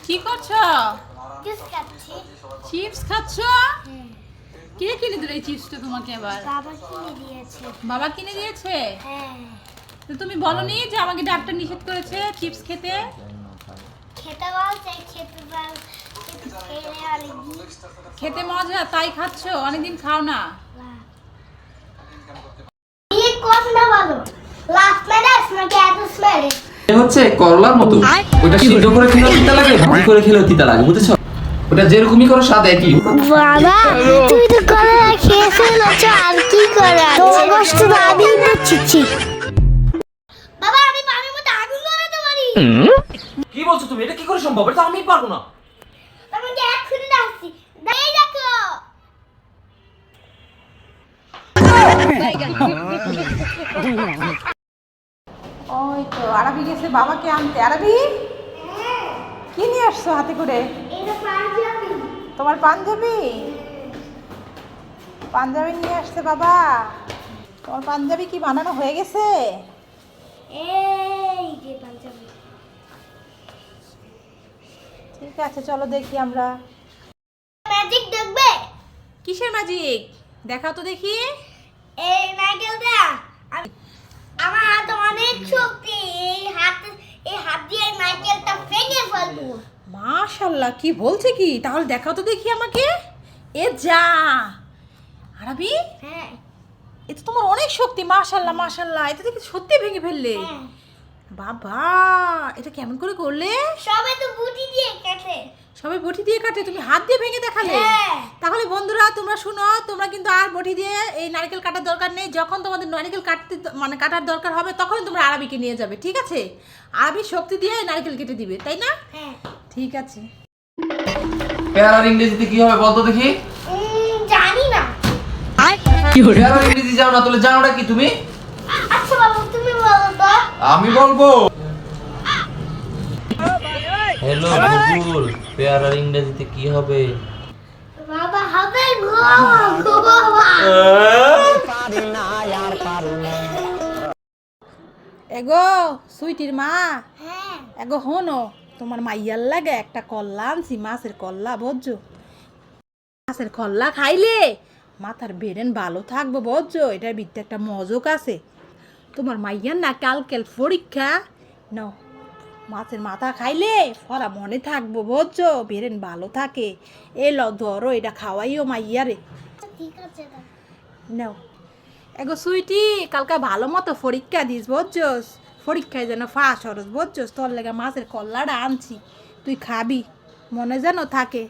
কি করছো? চিপস খাচ্ছি। চিপস খাচ্ছো? কে কিনে দিল এই চিপসটা তোমাকে আবার? বাবা কিনে দিয়েছে। বাবা কিনে দিয়েছে? হ্যাঁ। তো তুমি বলনি যে আমাকে ডাক্তার নিষেধ করেছে চিপস খেতে? খেতে বলছে, খেতে খেলে আলগি। খেতে মজা তাই খাচ্ছো, অনেকদিন খাও না। এই কথা বলো। লাস্ট ম্যাচ নাকি এত স্মেলে? এ হচ্ছে করলার মতো। ওটা সিদ্ধ করে খেলেও তিতা লাগে, ভাজি করে খেলেও তিতা লাগে, বুঝেছো? ওটা যেরকমই করো স্বাদ একই। বাবা তুই তো কলা খেয়েছিল, আর কি করা? তোর কষ্ট না আমি বুঝছি। বাবা আমি পানির মধ্যে আগুন ধরাতে পারি। কি বলছো তুমি? এটা কি করে সম্ভব? এটা আমি পারবো না। তোমাকে এক্ষুনি ডাকছি। এই দেখো। ওই তো আরবি গেছে বাবাকে আনতে। আরবি কি নিয়ে আসছো হাতে করে? এটা পাঞ্জাবি। তোমার পাঞ্জাবি? পাঞ্জাবি নিয়ে আসছে বাবা। তোমার পাঞ্জাবি কি বানানো হয়ে গেছে? এই যে পাঞ্জাবি। ঠিক আছে চলো দেখি আমরা। ম্যাজিক দেখবে? কিসের ম্যাজিক দেখাও তো দেখি। এই নারকেলটা আমার হাতে অনেক শক্তি। এই হাত দিয়ে নারকেলটা ভেঙে ফেলবো। মাশাআল্লাহ, কি বলছে কি? তাহলে দেখাও তো দেখি আমাকে। এ যা আরবি, হ্যাঁ এ তো তোমার অনেক শক্তি। মাশাআল্লাহ মাশাআল্লাহ, এটা দেখি সত্যি ভেঙে ফেললে। হ্যাঁ। বাবা এটা কেমন করে করলে? সবাই তো বুটি দিয়ে কাটে। সবাই বটি দিয়ে কাটে, তুমি হাত দিয়ে ভেঙে দেখালে। হ্যাঁ। তাহলে বন্ধুরা তোমরা শুনো, তোমরা কিন্তু আর বটি দিয়ে এই নারকেল কাটার দরকার নেই। যখন তোমাদের নারকেল কাটতে কাটার দরকার হবে তখন তোমরা আরবিকে নিয়ে যাবে, ঠিক আছে? আরবির শক্তি দিয়ে নারকেল কেটে দিবে, তাই না? হ্যাঁ। ঠিক আছে। পেয়ারার ইংরেজিতে কি হবে বলতো দেখি? জানি না। পেয়ারার ইংরেজি জানো না? তাহলে জানোটা কি তুমি? আচ্ছা বাবু তুমি বলো তো। আমি বলবো। হ্যালো গুগল, পেয়ারার ইংরেজিতে কি হবে? বাবা হবে গো বাবা। এগো সুইটির মা, হ্যাঁ। এগো হনো, তোমার মাইয়ার লাগে একটা কল্লা আনছি, মাছের কল্লা, বুঝছো? মাছের কল্লা খাইলে মাথার বেরেন ভালো থাকবো, বুঝছো? এটার ভিতরে একটা মজক আছে। তোমার মাইয়ার না কালকেল পরীক্ষা, নাও মাছের মাথা খাইলে ফরা মনে থাকবো, বুঝছো? বেরেন ভালো থাকে। এলো ধরো, এটা খাওয়াইও মাইয়ারে। ঠিক আছে দাও। নাও এগো সুইটি, কালকে ভালো মতো পরীক্ষা দিস, বুঝছস? পরীক্ষায় যেন ফাঁস হরস, বুঝছস? তোর লেগে মাছের কল্লাটা আনছি, তুই খাবি, মনে যেন থাকে।